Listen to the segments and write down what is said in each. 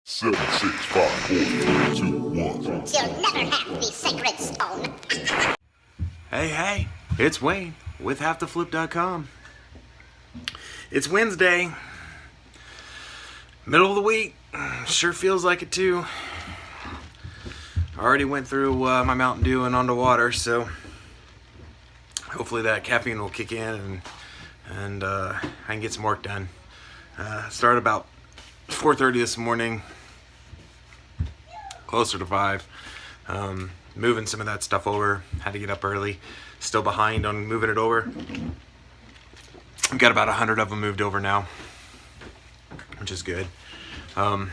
Seven, 6, 5, 4, 3, 2, 1. You'll never have the sacred stone. Hey, it's Wayne with HaveToFlip.com. It's Wednesday, middle of the week. Sure feels like it too. I already went through my Mountain Dew and underwater, so hopefully that caffeine will kick in and I can get some work done. Started about 4:30 this morning, closer to 5. Moving some of that stuff over. Had to get up early. Still behind on moving it over. We've got about 100 of them moved over now, which is good. I'm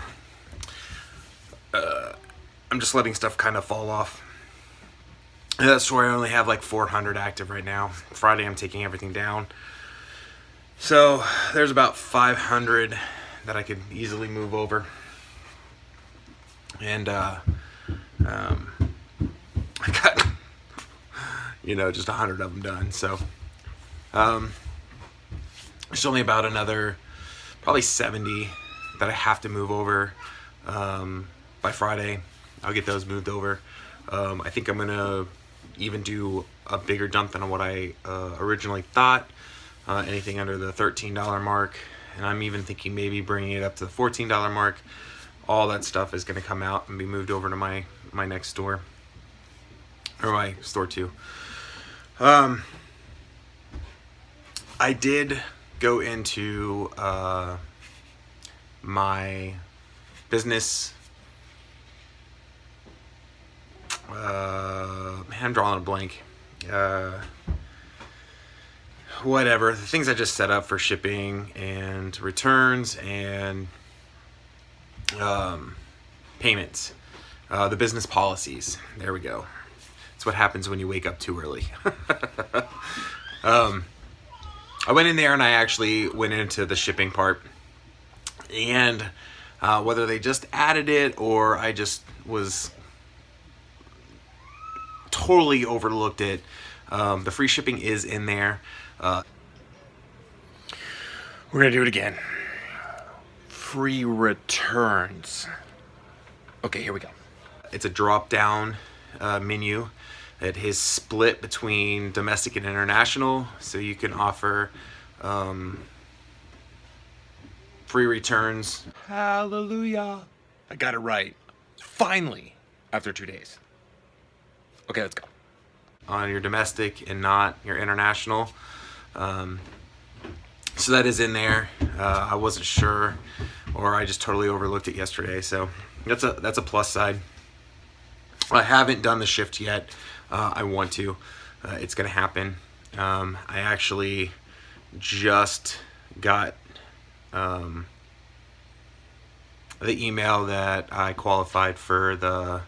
just letting stuff kind of fall off. That's where I only have like 400 active right now. Friday I'm taking everything down. So there's about 500 that I could easily move over. And I got, just 100 of them done. So there's only about another probably 70 that I have to move over by Friday. I'll get those moved over. I think I'm gonna even do a bigger dump than what I originally thought. Anything under the $13 mark, and I'm even thinking maybe bringing it up to the $14 mark. All that stuff is going to come out and be moved over to my next store, or my store 2. I did go into my business. I'm drawing a blank. Whatever, the things I just set up for shipping and returns and payments, the business policies. There we go. It's what happens when you wake up too early. I went in there and I actually went into the shipping part, and whether they just added it or I just was totally overlooked it, the free shipping is in there. We're gonna do it again. Free returns. Okay, here we go. It's a drop-down menu. It is split between domestic and international, so you can offer free returns. Hallelujah! I got it right. Finally, after 2 days. Okay, let's go. On your domestic and not your international. So that is in there. I wasn't sure, or I just totally overlooked it yesterday. So that's a plus side. I haven't done the shift yet. I want to. It's gonna happen. I actually just got the email that I qualified for the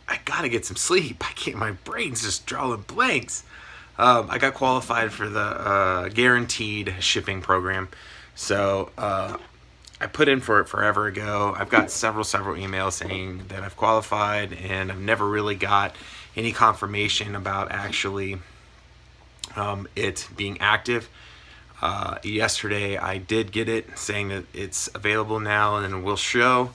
I gotta get some sleep. My brain's just drawing blanks. I got qualified for the guaranteed shipping program. So I put in for it forever ago. I've got several emails saying that I've qualified, and I've never really got any confirmation about actually it being active. Yesterday I did get it saying that it's available now and will show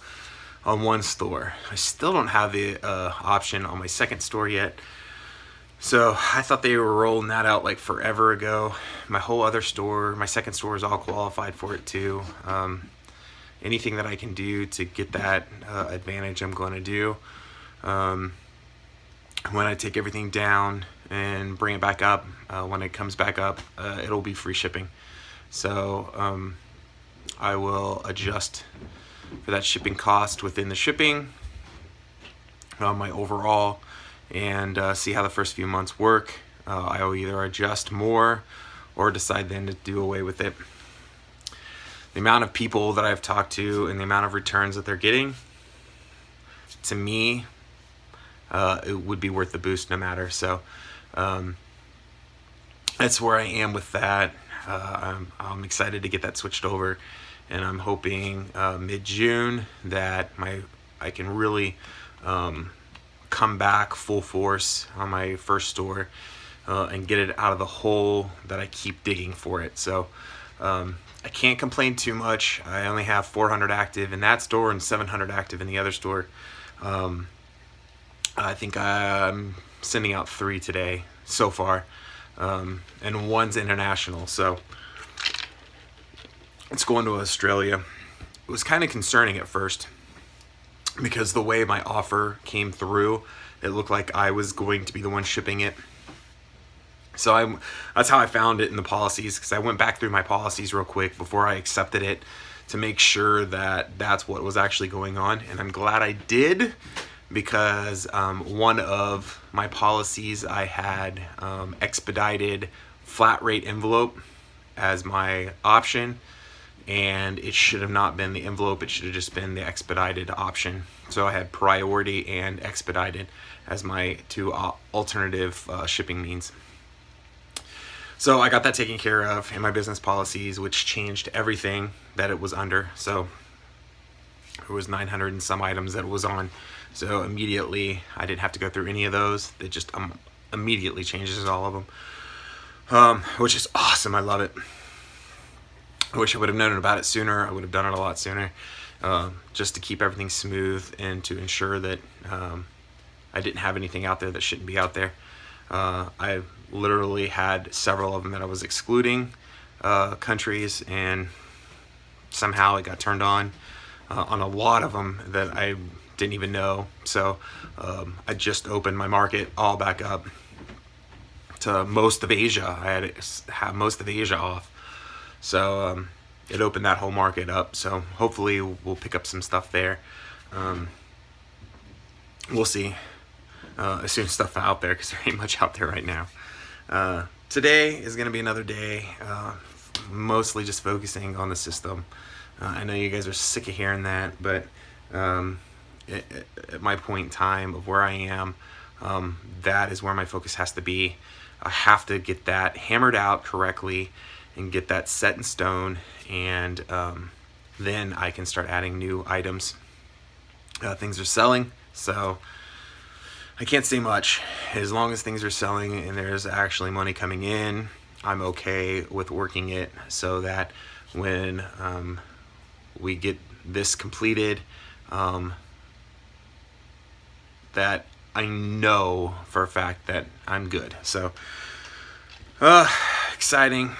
on one store. I still don't have the option on my second store yet. So I thought they were rolling that out like forever ago. My whole other store, my second store, is all qualified for it too. Anything that I can do to get that advantage, I'm going to do. When I take everything down and bring it back up, when it comes back up, it'll be free shipping. So I will adjust for that shipping cost within the shipping, my overall, and see how the first few months work. I will either adjust more or decide then to do away with it. The amount of people that I've talked to and the amount of returns that they're getting, to me, it would be worth the boost no matter. So that's where I am with that. I'm excited to get that switched over, and I'm hoping mid-June that I can really come back full force on my first store and get it out of the hole that I keep digging for it. So I can't complain too much. I only have 400 active in that store and 700 active in the other store. I think I'm sending out 3 today so far, and one's international. So it's going to Australia. It was kind of concerning at first because the way my offer came through, it looked like I was going to be the one shipping it. So that's how I found it in the policies, because I went back through my policies real quick before I accepted it to make sure that that's what was actually going on. And I'm glad I did, because one of my policies, I had expedited flat rate envelope as my option, and it should have not been the envelope. It should have just been the expedited option. So I had priority and expedited as my 2 alternative shipping means. So I got that taken care of in my business policies, which changed everything that it was under. So it was 900 and some items that it was on. So immediately, I didn't have to go through any of those. It just immediately changes all of them, which is awesome. I love it. I wish I would have known about it sooner. I would have done it a lot sooner, just to keep everything smooth and to ensure that I didn't have anything out there that shouldn't be out there. I literally had several of them that I was excluding countries, and somehow it got turned on a lot of them that I didn't even know. So I just opened my market all back up to most of Asia. I had to have most of Asia off. So it opened that whole market up. So hopefully we'll pick up some stuff there. We'll see. As soon as stuff out there, because there ain't much out there right now. Today is going to be another day, mostly just focusing on the system. I know you guys are sick of hearing that, but at my point in time of where I am, that is where my focus has to be. I have to get that hammered out correctly and get that set in stone, and then I can start adding new items. Things are selling, so I can't say much. As long as things are selling and there's actually money coming in, I'm okay with working it so that when we get this completed, that I know for a fact that I'm good. So exciting.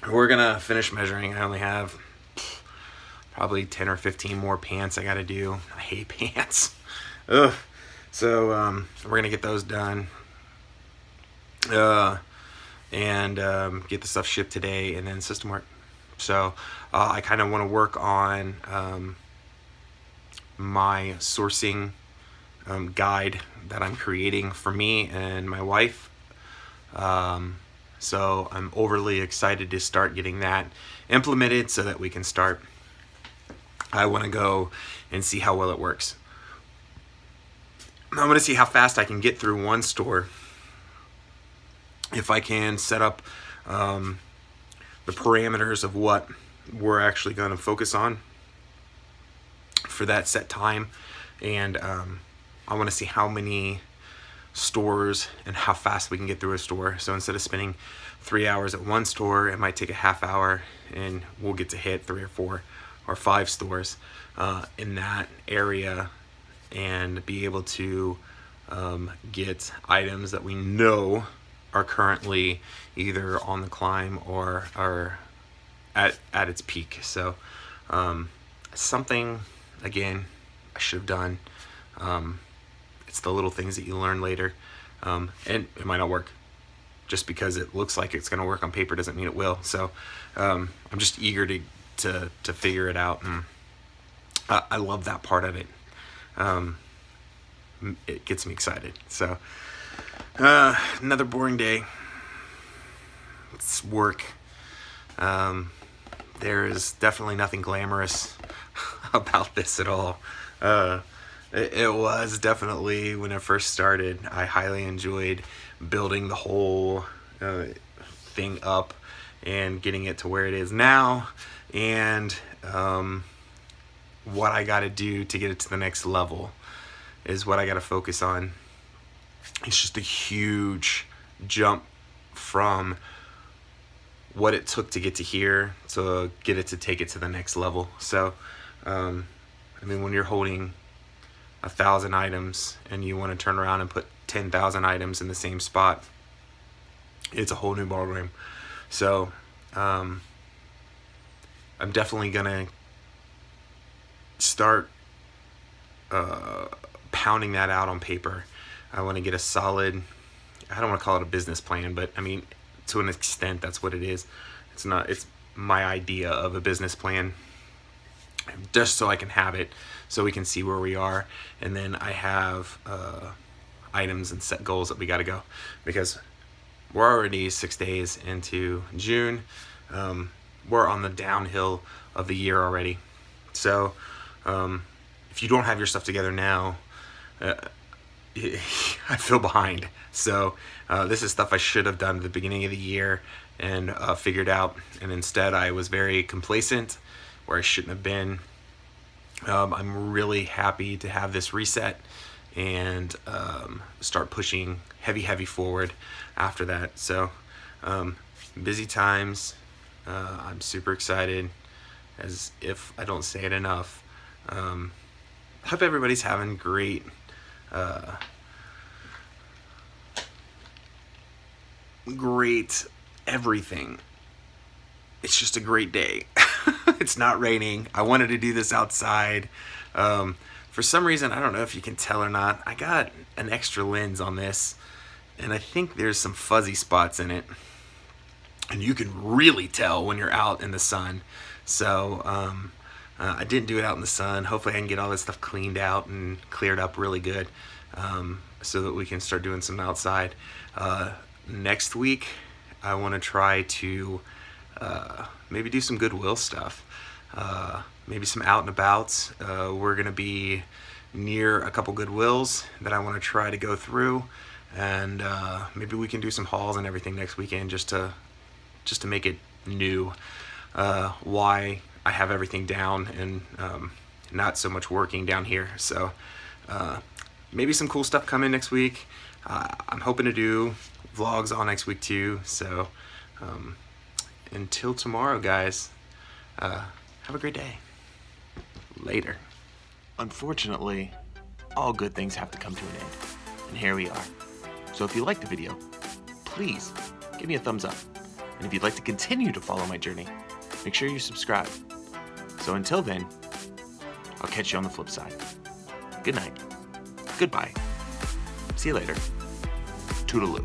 We're gonna finish measuring. I only have probably 10 or 15 more pants I gotta do. I hate pants. Ugh. So we're going to get those done and get the stuff shipped today, and then system work. So I kind of want to work on my sourcing guide that I'm creating for me and my wife. So I'm overly excited to start getting that implemented so that we can start. I want to go and see how well it works. I'm going to see how fast I can get through one store. If I can set up the parameters of what we're actually going to focus on for that set time. And I want to see how many stores and how fast we can get through a store. So instead of spending 3 hours at one store, it might take a half hour and we'll get to hit 3 or 4 or 5 stores in that area, and be able to get items that we know are currently either on the climb or are at its peak. So something, again, I should have done. It's the little things that you learn later, and it might not work. Just because it looks like it's going to work on paper doesn't mean it will. So I'm just eager to figure it out, and I love that part of it. It gets me excited. So another boring day. It's work. There is definitely nothing glamorous about this at all. It was definitely, when I first started, I highly enjoyed building the whole thing up and getting it to where it is now, and what I got to do to get it to the next level is what I got to focus on. It's just a huge jump from what it took to get to here to get it to take it to the next level. So, I mean, when you're holding 1,000 items and you want to turn around and put 10,000 items in the same spot, it's a whole new ballgame. So, I'm definitely gonna start pounding that out on paper. I want to get a solid, I don't want to call it a business plan, but I mean, to an extent, that's what it is. It's my idea of a business plan, just so I can have it, so we can see where we are. And then I have items and set goals that we got to go, because we're already 6 days into June. We're on the downhill of the year already. So if you don't have your stuff together now, I feel behind. So this is stuff I should have done at the beginning of the year and figured out, and instead I was very complacent where I shouldn't have been. I'm really happy to have this reset and start pushing heavy forward after that. So busy times. I'm super excited, as if I don't say it enough. Hope everybody's having great everything. It's just a great day. It's not raining. I wanted to do this outside. For some reason, I don't know if you can tell or not, I got an extra lens on this, and I think there's some fuzzy spots in it, and you can really tell when you're out in the sun. So I didn't do it out in the sun. Hopefully I can get all this stuff cleaned out and cleared up really good, so that we can start doing some outside. Next week I want to try to maybe do some Goodwill stuff, maybe some out and abouts. We're gonna be near a couple Goodwills that I want to try to go through, and maybe we can do some hauls and everything next weekend, just to make it new. Why I have everything down and not so much working down here. So maybe some cool stuff coming next week. I'm hoping to do vlogs all next week too. So until tomorrow, guys, have a great day. Later. Unfortunately, all good things have to come to an end, and here we are. So if you liked the video, please give me a thumbs up. And if you'd like to continue to follow my journey, make sure you subscribe. So until then, I'll catch you on the flip side. Good night. Goodbye. See you later. Toodaloo.